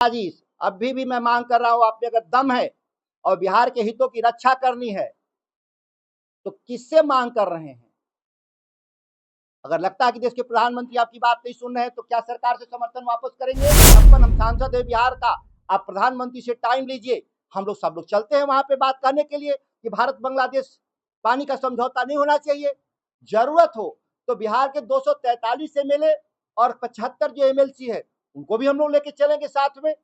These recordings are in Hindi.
साजिश अभी भी मैं मांग कर रहा हूं, आप में अगर दम है और बिहार के हितों की रक्षा करनी है तो किससे मांग कर रहे हैं? अगर लगता है कि देश के प्रधानमंत्री आपकी बात नहीं सुन रहे हैं तो क्या सरकार से समर्थन वापस करेंगे? हम सांसद है बिहार का, आप प्रधानमंत्री से टाइम लीजिए, हम लोग सब लोग चलते हैं वहां पे बात करने के लिए कि भारत बांग्लादेश पानी का समझौता नहीं होना चाहिए। जरूरत हो तो बिहार के 243 एमएलए और 75 जो एमएलसी है उनको भी हम लोग लेके चलेंगे साथ में।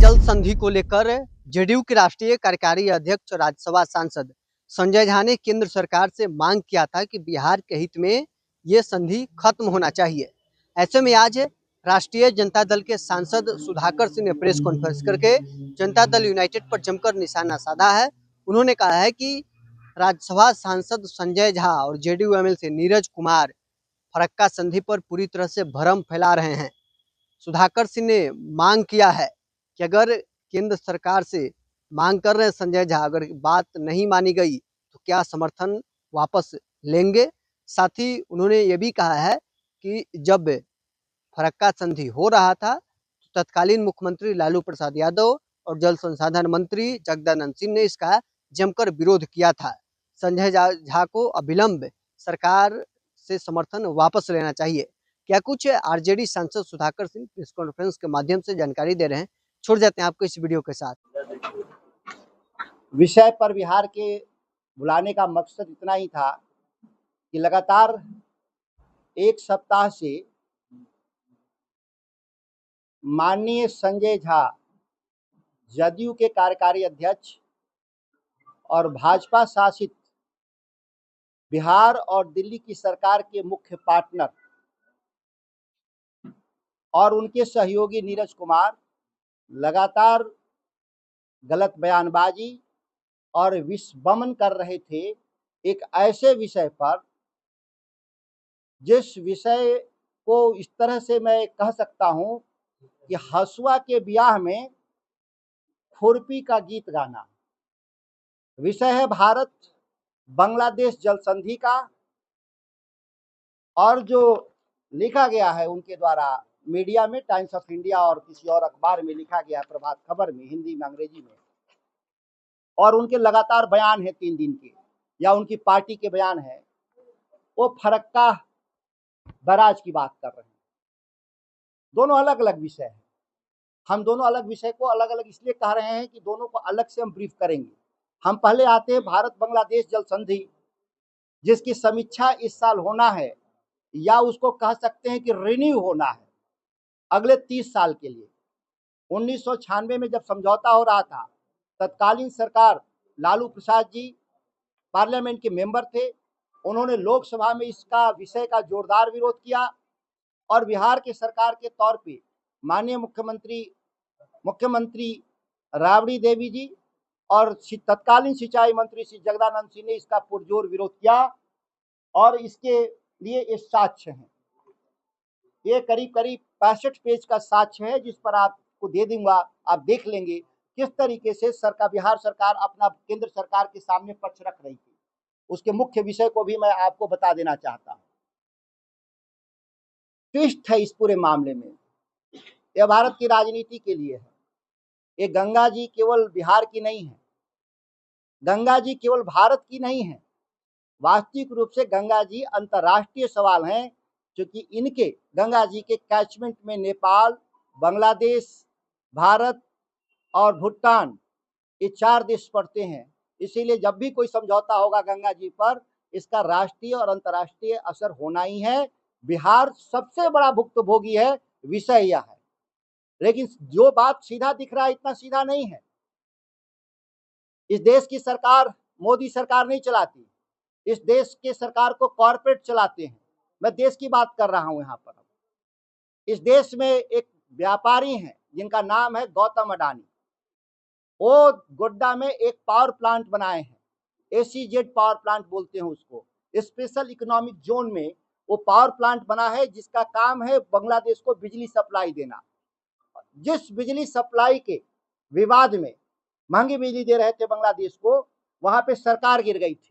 जल संधि को लेकर जेडीयू के राष्ट्रीय कार्यकारी अध्यक्ष और राज्यसभा सांसद संजय झा ने केंद्र सरकार से मांग किया था कि बिहार के हित में ये संधि खत्म होना चाहिए। ऐसे में आज राष्ट्रीय जनता दल के सांसद सुधाकर सिंह ने प्रेस कॉन्फ्रेंस करके जनता दल यूनाइटेड पर जमकर निशाना साधा है। उन्होंने कहा है कि राज्यसभा सांसद संजय झा और जेडीयू एमएलसी नीरज कुमार फरक्का संधि पर पूरी तरह से भ्रम फैला रहे हैं। सुधाकर सिंह ने मांग किया है कि अगर केंद्र सरकार से मांग कर रहे हैं संजय झा, अगर बात नहीं मानी गई तो क्या समर्थन वापस लेंगे। साथ ही उन्होंने ये भी कहा है कि जब फरक्का संधि हो रहा था तो तत्कालीन मुख्यमंत्री लालू प्रसाद यादव और जल संसाधन मंत्री जगदानंद सिंह ने इसका जमकर विरोध किया था। संजय झा को अविलंब सरकार से समर्थन वापस लेना चाहिए। क्या कुछ आरजेडी सांसद सुधाकर सिंह प्रेस कॉन्फ्रेंस के माध्यम से जानकारी दे रहे हैं, छोड़ जाते हैं आपको इस वीडियो के साथ। विषय पर बिहार के बुलाने का मकसद इतना ही था कि लगातार एक सप्ताह से माननीय संजय झा जदयू के कार्यकारी अध्यक्ष और भाजपा शासित बिहार और दिल्ली की सरकार के मुख्य पार्टनर और उनके सहयोगी नीरज कुमार लगातार गलत बयानबाजी और विषवमन कर रहे थे एक ऐसे विषय पर जिस विषय को इस तरह से मैं कह सकता हूं कि हसुआ के ब्याह में खुरपी का गीत गाना। विषय है भारत बांग्लादेश जल संधि का, और जो लिखा गया है उनके द्वारा मीडिया में, टाइम्स ऑफ इंडिया और किसी और अखबार में लिखा गया, प्रभात खबर में, हिंदी में, अंग्रेजी में, और उनके लगातार बयान है 3 दिन के या उनकी पार्टी के बयान है, वो फरक्का बराज की बात कर रहे हैं। दोनों अलग अलग विषय है। हम दोनों अलग विषय को अलग अलग इसलिए कह रहे हैं कि दोनों को अलग से हम ब्रीफ करेंगे। हम पहले आते हैं भारत बांग्लादेश जल संधि, जिसकी समीक्षा इस साल होना है, या उसको कह सकते हैं कि रिन्यू होना है अगले 30 साल के लिए। 1996 में जब समझौता हो रहा था, तत्कालीन सरकार लालू प्रसाद जी पार्लियामेंट के मेंबर थे, उन्होंने लोकसभा में इसका विषय का जोरदार विरोध किया और बिहार के सरकार के तौर पे माननीय मुख्यमंत्री राबड़ी देवी जी और तत्कालीन सिंचाई मंत्री श्री जगदानंद सिंह ने इसका पुरजोर विरोध किया, और इसके लिए ये साक्ष्य हैं। ये करीब करीब 65 पेज का साक्ष्य है, जिस पर आपको दे दूंगा, आप देख लेंगे किस तरीके से बिहार सरकार अपना केंद्र सरकार के सामने पक्ष रख रही थी। उसके मुख्य विषय को भी मैं आपको बता देना चाहता हूं। ट्विस्ट है इस पूरे मामले में, यह भारत की राजनीति के लिए है। ये गंगा जी केवल बिहार की नहीं है, गंगा जी केवल भारत की नहीं है, वास्तविक रूप से गंगा जी अंतर्राष्ट्रीय सवाल हैं, क्योंकि इनके गंगा जी के कैचमेंट में नेपाल, बांग्लादेश, भारत और भूटान, ये 4 देश पड़ते हैं। इसीलिए जब भी कोई समझौता होगा गंगा जी पर, इसका राष्ट्रीय और अंतर्राष्ट्रीय असर होना ही है। बिहार सबसे बड़ा भुक्तभोगी है, विषय यह है। लेकिन जो बात सीधा दिख रहा है, इतना सीधा नहीं है। इस देश की सरकार मोदी सरकार नहीं चलाती, इस देश के सरकार को कॉर्पोरेट चलाते हैं। मैं देश की बात कर रहा हूं यहाँ पर। इस देश में एक व्यापारी हैं जिनका नाम है गौतम अडानी। वो गोड्डा में एक पावर प्लांट बनाए हैं, एसीजेड पावर प्लांट बोलते हैं उसको, स्पेशल इकोनॉमिक जोन में वो पावर प्लांट बना है, जिसका काम है बांग्लादेश को बिजली सप्लाई देना। जिस बिजली सप्लाई के विवाद में महंगी बिजली दे रहे थे बांग्लादेश को, वहां पे सरकार गिर गई थी।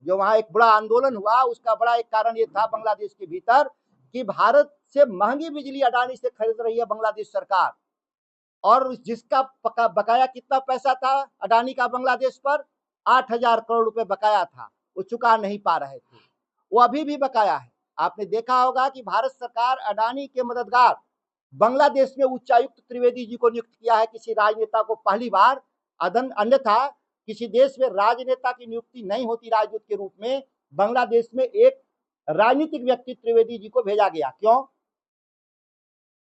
जो वहां एक बड़ा आंदोलन हुआ, उसका बड़ा एक कारण ये था बांग्लादेश के भीतर कि भारत से महंगी बिजली अडानी से खरीद रही है बांग्लादेश सरकार, और जिसका बकाया कितना पैसा था अडानी का बांग्लादेश पर, 8,000 करोड़ रुपए बकाया था, वो चुका नहीं पा रहे थे, वो अभी भी बकाया है। आपने देखा होगा कि भारत सरकार अडानी के मददगार बांग्लादेश में उच्चायुक्त त्रिवेदी जी को नियुक्त किया है, किसी राजनेता को पहली बार। अन्यथा किसी देश में राजनेता की नियुक्ति नहीं होती राजदूत के रूप में, बांग्लादेश में एक राजनीतिक व्यक्ति त्रिवेदी जी को भेजा गया। क्यों?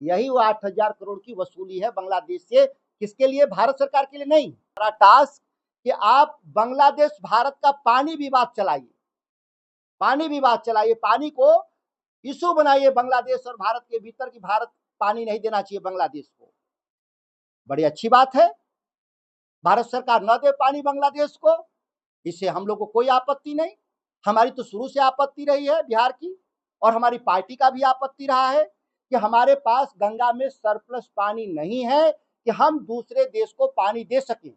यही वो 8,000 करोड़ की वसूली है बांग्लादेश से। किसके लिए? भारत सरकार के लिए नहीं। हमारा टास्क कि आप बांग्लादेश भारत का पानी विवाद चलाइए, पानी विवाद चलाइए, पानी को इशू बनाइए बांग्लादेश और भारत के भीतर कि भारत पानी नहीं देना चाहिए बांग्लादेश को। बड़ी अच्छी बात है, भारत सरकार न दे पानी बांग्लादेश को, इससे हम लोग को कोई आपत्ति नहीं। हमारी तो शुरू से आपत्ति रही है बिहार की, और हमारी पार्टी का भी आपत्ति रहा है कि हमारे पास गंगा में सरप्लस पानी नहीं है कि हम दूसरे देश को पानी दे सकें।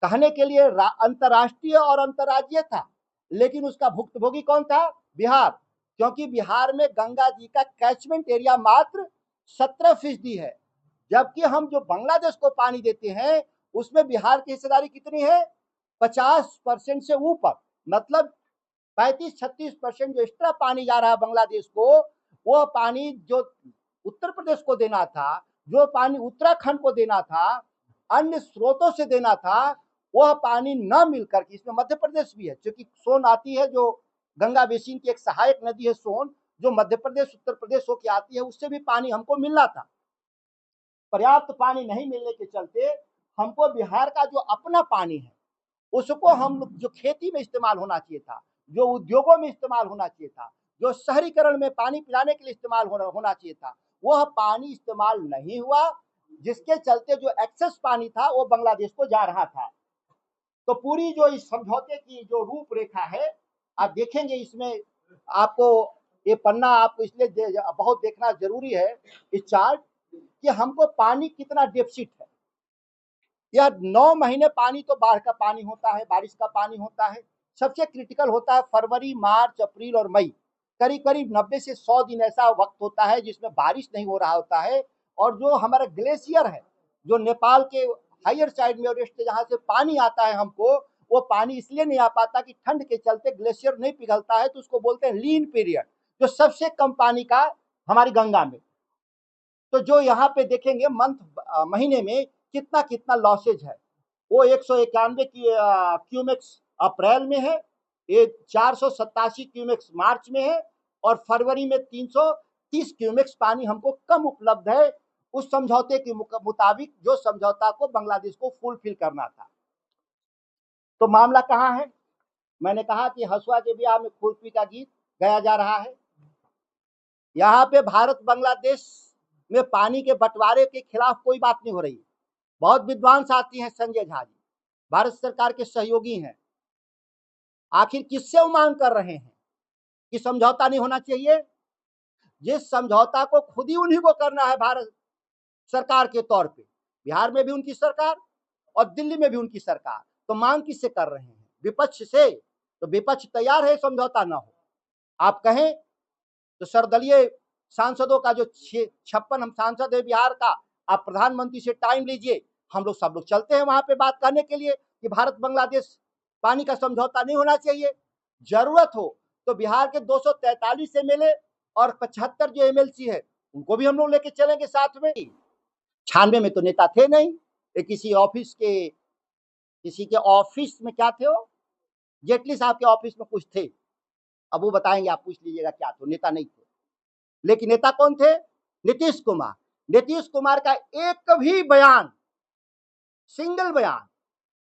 कहने के लिए अंतर्राष्ट्रीय और अंतर्राज्यीय था, लेकिन उसका भुक्तभोगी कौन था? बिहार। क्योंकि बिहार में गंगा जी का कैचमेंट एरिया मात्र 17% है, जबकि हम जो बांग्लादेश को पानी देते हैं उसमें बिहार की हिस्सेदारी कितनी है? 50% से ऊपर। मतलब 35-36% जो एक्स्ट्रा पानी जा रहा है बांग्लादेश को, वो पानी जो उत्तर प्रदेश को देना था, जो पानी उत्तराखंड को देना था, अन्य स्रोतों से देना था, वह पानी न मिलकर के, इसमें मध्य प्रदेश भी है, क्योंकि सोन आती है जो गंगा बेसिन की एक सहायक नदी है सोन, जो मध्य प्रदेश उत्तर प्रदेश होकर आती है, उससे भी पानी हमको मिलना था। पर्याप्त पानी नहीं मिलने के चलते हमको बिहार का जो अपना पानी है उसको हम जो खेती में इस्तेमाल होना चाहिए था, जो उद्योगों में इस्तेमाल होना चाहिए था, जो शहरीकरण में पानी पिलाने के लिए इस्तेमाल होना चाहिए था, वह पानी इस्तेमाल नहीं हुआ, जिसके चलते जो एक्सेस पानी था वो बांग्लादेश को जा रहा था। तो पूरी जो इस समझौते की जो रूपरेखा है आप देखेंगे, इसमें आपको ये पन्ना आपको इसलिए बहुत देखना जरूरी है, इस चार्ट, कि हमको पानी कितना डेफिसिट है। यह 9 महीने पानी तो बाढ़ का पानी होता है, बारिश का पानी होता है, सबसे क्रिटिकल होता है फरवरी, मार्च, अप्रैल और मई। करीब करीब 90 से 100 दिन ऐसा वक्त होता है जिसमें बारिश नहीं हो रहा होता है, और जो हमारा ग्लेशियर है, जो नेपाल के हायर साइड में एवरेस्ट जहाँ से पानी आता है हमको, वो पानी इसलिए नहीं आ पाता कि ठंड के चलते ग्लेशियर नहीं पिघलता है, तो उसको बोलते हैं लीन पीरियड, जो सबसे कम पानी का हमारी गंगा में। तो जो यहाँ पे देखेंगे महीने में कितना कितना लॉसेज है, वो 191 क्यूमेक्स अप्रैल में है, ये 487 क्यूमेक्स मार्च में है, और फरवरी में 330 क्यूमेक्स पानी हमको कम उपलब्ध है उस समझौते के मुताबिक, जो समझौता को बांग्लादेश को फुलफिल करना था। तो मामला कहाँ है? मैंने कहा कि हसुआ के ब्याह में खुरपी का गीत गाया जा रहा है। यहाँ पे भारत बांग्लादेश में पानी के बंटवारे के खिलाफ कोई बात नहीं हो रही। बहुत विद्वान साथी हैं संजय झा जी, भारत सरकार के सहयोगी हैं। आखिर किससे उम्मांग कर रहे हैं कि समझौता नहीं होना चाहिए? जिस समझौता को खुद ही उन्हीं को करना है भारत सरकार के तौर पे, बिहार में भी उनकी सरकार और दिल्ली में भी उनकी सरकार, तो मांग किससे कर रहे हैं? विपक्ष से। तो विपक्ष तैयार है समझौता ना हो। आप कहें तो सर्वदलीय सांसदों का जो 56 हम सांसद है बिहार का, आप प्रधानमंत्री से टाइम लीजिए, हम लोग सब लोग चलते हैं वहां पे बात करने के लिए कि भारत बांग्लादेश पानी का समझौता नहीं होना चाहिए। जरूरत हो तो बिहार के 243 एमएलए और 75 जो एमएलसी है उनको भी हम लोग लेके चलेंगे साथ में। 96 में तो नेता थे नहीं, किसी के ऑफिस में क्या थे, वो जेटली साहब के ऑफिस में कुछ थे, अब वो बताएंगे, आप पूछ लीजिएगा क्या थे, नेता नहीं थे। लेकिन नेता कौन थे? नीतीश कुमार। नीतीश कुमार का एक भी बयान, सिंगल बयान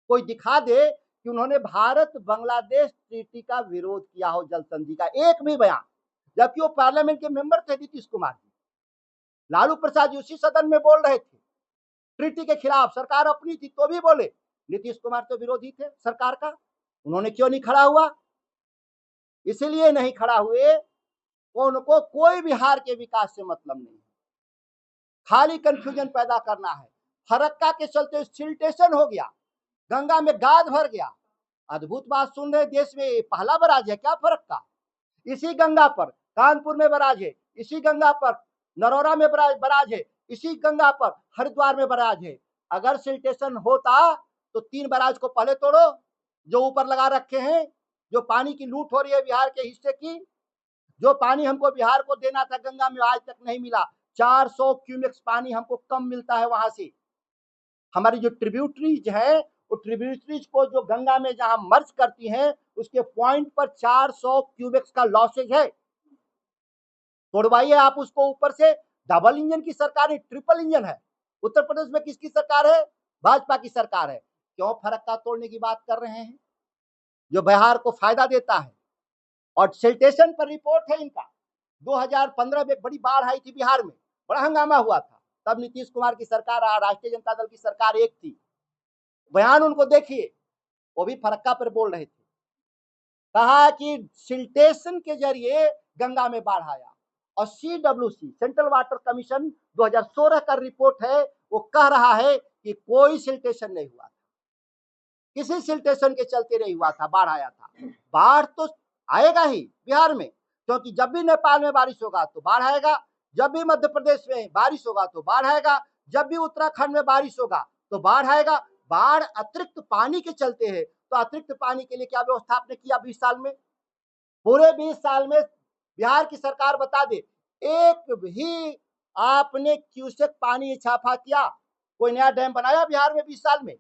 कोई दिखा दे कि उन्होंने भारत बांग्लादेश ट्रीटी का विरोध किया हो, जल संधि का एक भी बयान, जबकि वो पार्लियामेंट के मेंबर थे नीतीश कुमार जी। लालू प्रसाद जी उसी सदन में बोल रहे थे ट्रीटी के खिलाफ, सरकार अपनी थी तो भी बोले। नीतीश कुमार तो विरोधी थे सरकार का, उन्होंने क्यों नहीं खड़ा हुआ? इसलिए नहीं खड़ा हुए, उनको कोई बिहार के विकास से मतलब नहीं, खाली कंफ्यूजन पैदा करना है। फरक्का के चलते सिल्टेशन हो गया, गंगा में गाद भर गया। अद्भुत बात सुन रहे, देश में पहला बराज है क्या फरक्का? इसी गंगा पर कानपुर में बराज है, इसी गंगा पर नरौरा में बराज है, इसी गंगा पर हरिद्वार में बराज है। अगर सिल्टेशन होता तो 3 बराज को पहले तोड़ो जो ऊपर लगा रखे हैं, जो पानी की लूट हो रही है बिहार के हिस्से की। जो पानी हमको बिहार को देना था गंगा में आज तक नहीं मिला। 400 क्यूमेक्स पानी हमको कम मिलता है वहां से। हमारी जो ट्रिब्यूटरीज है, वो ट्रिब्यूटरीज को जो गंगा में जहां मर्ज करती हैं, उसके पॉइंट पर 400 क्यूमेक्स का लॉसेज है। तोड़वाइए आप उसको ऊपर से। डबल इंजन की सरकार है, ट्रिपल इंजन है। उत्तर प्रदेश में किसकी सरकार है? भाजपा की सरकार है। क्यों फरक्का तोड़ने की बात कर रहे हैं जो बिहार को फायदा देता है? और सिल्टेशन पर रिपोर्ट है इनका। 2015 में एक बड़ी बाढ़ आई थी बिहार में, बड़ा हंगामा हुआ था। तब नीतीश कुमार की सरकार, राष्ट्रीय जनता दल की सरकार एक थी। बयान उनको देखिए, वो भी फरक्का पर बोल रहे थे। कहा कि सिल्टेशन के जरिए गंगा में बाढ़ आया। और CWC सेंट्रल वाटर कमीशन 2016 का रिपोर्ट है, वो कह रहा है कि कोई सिल्टेशन नहीं हुआ था, किसी सिल्टेशन के चलते नहीं हुआ था, बाढ़ आया था। बाढ़ तो आएगा ही बिहार में, क्योंकि जब भी नेपाल में बारिश होगा तो बाढ़ आएगा, जब भी मध्य प्रदेश में बारिश होगा तो बाढ़ आएगा, जब भी उत्तराखंड में बारिश होगा तो बाढ़ आएगा। बाढ़ अतिरिक्त पानी के चलते है। तो अतिरिक्त पानी के लिए क्या व्यवस्था आपने किया 20 साल में? पूरे 20 साल में बिहार की सरकार बता दे, एक भी आपने क्यूसेक पानी इजाफा किया? कोई नया डैम बनाया बिहार में 20 साल में?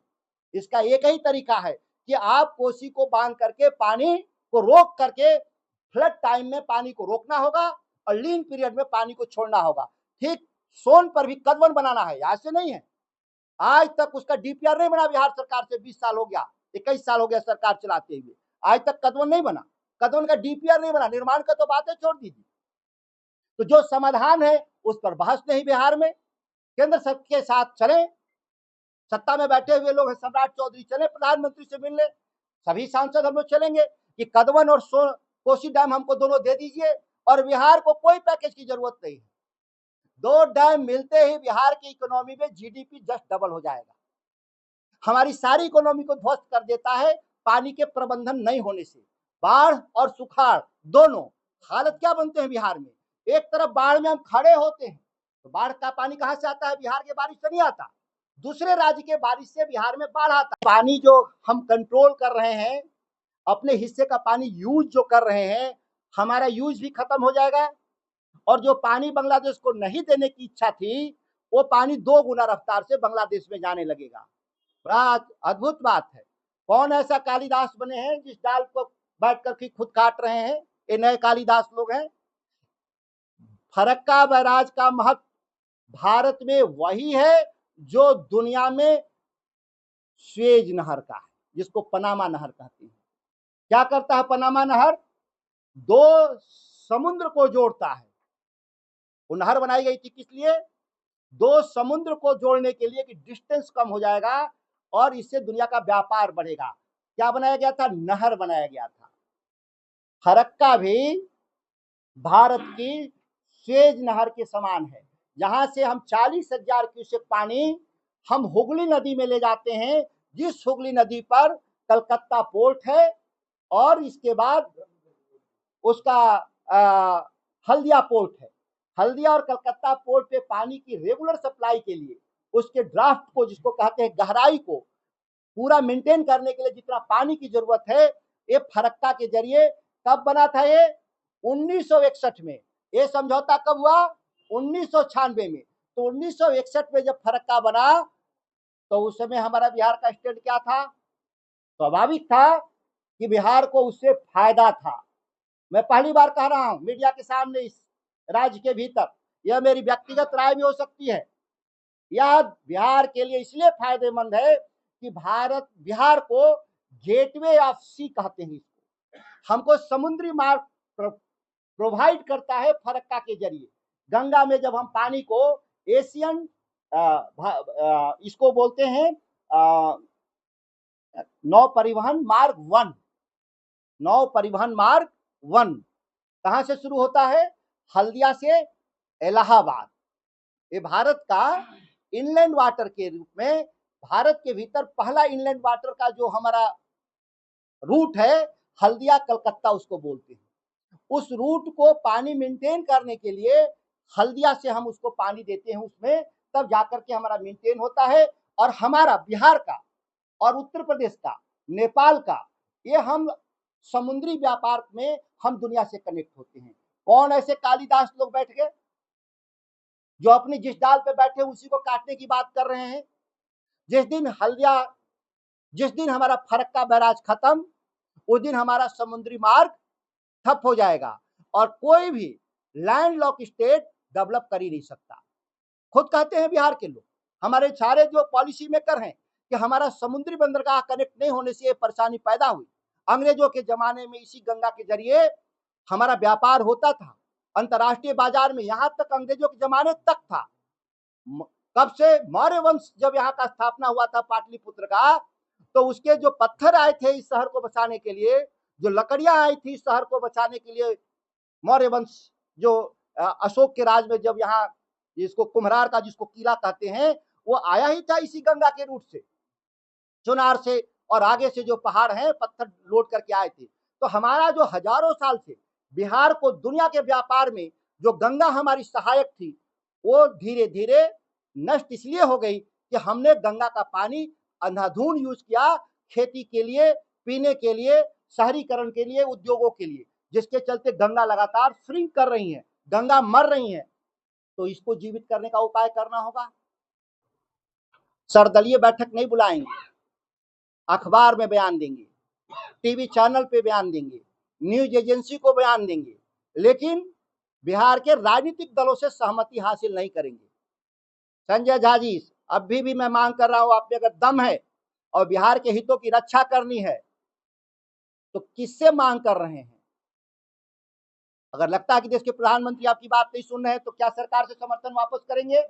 इसका एक ही तरीका है कि आप कोसी को बांध करके पानी को रोक करके फ्लड टाइम में पानी को रोकना होगा और लीन पीरियड में पानी को छोड़ना होगा। ठीक सोन पर भी कदवन बनाना है, ऐसे नहीं है। आज तक उसका DPR नहीं बना बिहार सरकार से। 20 साल हो गया, 21 साल हो गया सरकार चलाते हुए, आज तक कदवन नहीं बना, कदवन का DPR नहीं बना। निर्माण का तो बातें छोड़ दीजिए। तो जो समाधान है उस पर बहस नहीं बिहार में। केंद्र सरकार के साथ चले, सत्ता में बैठे हुए लोग हैं, सम्राट चौधरी चले प्रधानमंत्री से मिलने, सभी सांसद हम लोग चलेंगे कि कदवन और कोसी डैम हमको दोनों दे दीजिए और बिहार को कोई पैकेज की जरूरत नहीं है। 2 डैम मिलते ही बिहार की इकोनॉमी में GDP जस्ट डबल हो जाएगा। हमारी सारी इकोनॉमी को ध्वस्त कर देता है पानी के प्रबंधन नहीं होने से। बाढ़ और सुखाड़ दोनों हालत क्या बनते हैं बिहार में। एक तरफ बाढ़ में हम खड़े होते हैं तो बाढ़ का पानी कहां से आता है? बिहार के बारिश से नहीं आता, दूसरे राज्य के बारिश से बिहार में बाढ़ आता। पानी जो हम कंट्रोल कर रहे हैं, अपने हिस्से का पानी यूज जो कर रहे हैं, हमारा यूज भी खत्म हो जाएगा। और जो पानी बांग्लादेश को नहीं देने की इच्छा थी, वो पानी 2 गुना रफ्तार से बांग्लादेश में जाने लगेगा। बड़ा अद्भुत बात है। कौन ऐसा कालिदास बने हैं जिस डाल को बैठ कर के खुद काट रहे हैं? ये नए कालिदास लोग हैं। फरक्का बैराज का महत्व भारत में वही है जो दुनिया में स्वेज नहर का है, जिसको पनामा नहर कहते हैं। क्या करता है पनामा नहर? 2 समुद्र को जोड़ता है। वो नहर बनाई गई थी किस लिए? 2 समुद्र को जोड़ने के लिए कि डिस्टेंस कम हो जाएगा और इससे दुनिया का व्यापार बढ़ेगा। क्या बनाया गया था? नहर बनाया गया था। फरक्का भी भारत की स्वेज नहर के समान है, जहां से हम 40,000 क्यूसेक पानी हम हुगली नदी में ले जाते हैं, जिस हुगली नदी पर कलकत्ता पोर्ट है और इसके बाद उसका हल्दिया पोर्ट है। हल्दिया और कलकत्ता पोर्ट पे पानी की रेगुलर सप्लाई के लिए, उसके ड्राफ्ट को, जिसको कहते हैं गहराई को पूरा मेंटेन करने के लिए जितना पानी की जरूरत है, ये फरक्का के जरिए कब बना था? ये 1961 में। ये समझौता कब हुआ? 1996 में। तो 1961 में जब फरक्का बना तो उस समय हमारा बिहार का स्टेट क्या था? स्वाभाविक था कि बिहार को उससे फायदा था। मैं पहली बार कह रहा हूं मीडिया के सामने, इस राज्य के भीतर, यह मेरी व्यक्तिगत राय भी हो सकती है। यह बिहार के लिए इसलिए फायदेमंद है कि बिहार को गेटवे ऑफ सी कहते हैं इसको। हमको समुद्री मार्ग प्रोवाइड करता है फरक्का के जरिए। गंगा में जब हम पानी को एशियन इसको बोलते हैं नौ परिवहन मार्ग 1, नौ परिवहन मार्ग 1 कहां से शुरू होता है? हल्दिया से इलाहाबाद। ये भारत का इनलैंड वाटर के रूप में, भारत के भीतर पहला इनलैंड वाटर का जो हमारा रूट है, हल्दिया कलकत्ता उसको बोलते हैं। उस रूट को पानी मेंटेन करने के लिए हल्दिया से हम उसको पानी देते हैं, उसमें तब जाकर के हमारा मेंटेन होता है। और हमारा बिहार का और उत्तर प्रदेश का, नेपाल का, ये हम समुद्री व्यापार में हम दुनिया से कनेक्ट होते हैं। कौन ऐसे कालिदास लोग बैठ गए जो अपनी जिस डाल पे बैठे उसी को काटने की बात कर रहे हैं। जिस दिन हमारा फरक्का बैराज खत्म, उस दिन हमारा समुद्री मार्ग ठप हो जाएगा और कोई भी लैंडलॉक स्टेट डेवलप कर ही नहीं सकता। खुद कहते हैं बिहार के लोग, हमारे सारे जो पॉलिसी मेकर हैं कि हमारा समुद्री बंदरगाह कनेक्ट नहीं होने से ये परेशानी पैदा हुई। अंग्रेजों के जमाने में इसी गंगा के जरिए हमारा व्यापार होता था अंतर्राष्ट्रीय बाजार में, यहां तक अंग्रेजों के जमाने तक था। कब से? मौर्य वंश जब यहाँ का स्थापना हुआ था पाटलिपुत्र का, तो उसके जो पत्थर आए थे इस शहर को बचाने के लिए, जो लकड़ियां आई थी इस शहर को बचाने के लिए, मौर्य वंश जो अशोक के राज में जब यहाँ इसको कुम्हरार का जिसको किला कहते हैं, वो आया ही था इसी गंगा के रूट से, चुनार से, और आगे से जो पहाड़ हैं पत्थर लोड करके आए थे। तो हमारा जो हजारों साल से बिहार को दुनिया के व्यापार में जो गंगा हमारी सहायक थी, वो धीरे धीरे नष्ट इसलिए हो गई कि हमने गंगा का पानी अंधाधुंध यूज किया खेती के लिए, पीने के लिए, शहरीकरण के लिए, उद्योगों के लिए, जिसके चलते गंगा लगातार श्रिंक कर रही है, गंगा मर रही है। तो इसको जीवित करने का उपाय करना होगा। सर्वदलीय बैठक नहीं बुलाएंगे, अखबार में बयान देंगे, टीवी चैनल पे बयान देंगे, न्यूज एजेंसी को बयान देंगे, लेकिन बिहार के राजनीतिक दलों से सहमति हासिल नहीं करेंगे। संजय झा जी, अभी भी मैं मांग कर रहा हूं, आप में अगर दम है और बिहार के हितों की रक्षा करनी है तो किससे मांग कर रहे हैं? अगर लगता है कि देश के प्रधानमंत्री आपकी बात नहीं सुन रहे हैं तो क्या सरकार से समर्थन वापस करेंगे?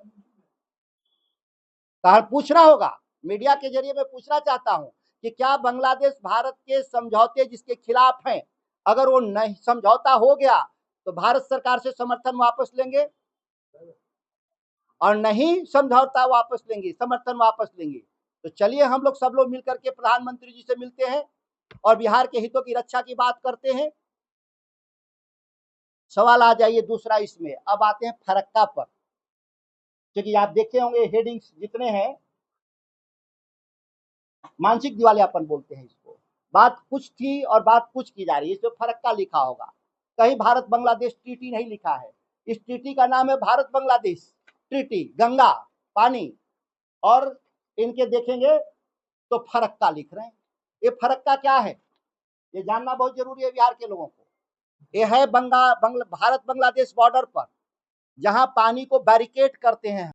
पूछना होगा। मीडिया के जरिए मैं पूछना चाहता हूं कि क्या बांग्लादेश भारत के समझौते जिसके खिलाफ हैं, अगर वो नहीं समझौता हो गया तो भारत सरकार से समर्थन वापस लेंगे, और नहीं समझौता वापस लेंगे, समर्थन वापस लेंगे, तो चलिए हम लोग सब लोग मिलकर के प्रधानमंत्री जी से मिलते हैं और बिहार के हितों की रक्षा की बात करते हैं। सवाल आ जाइए दूसरा इसमें। अब आते हैं फरक्का पर, क्योंकि आप देखे होंगे हेडिंग्स जितने हैं, मानसिक दिवालियापन बोलते हैं इसको। बात कुछ थी और बात कुछ की जा रही है, इसमें फरक्का लिखा होगा, कहीं भारत बांग्लादेश ट्रीटी नहीं लिखा है। इस ट्रीटी का नाम है भारत बांग्लादेश ट्रीटी, गंगा पानी, और इनके देखेंगे तो फरक्का लिख रहे हैं। ये फरक्का क्या है ये जानना बहुत जरूरी है बिहार के लोगों को। ये है भारत बांग्लादेश बॉर्डर पर, जहां पानी को बैरिकेड करते हैं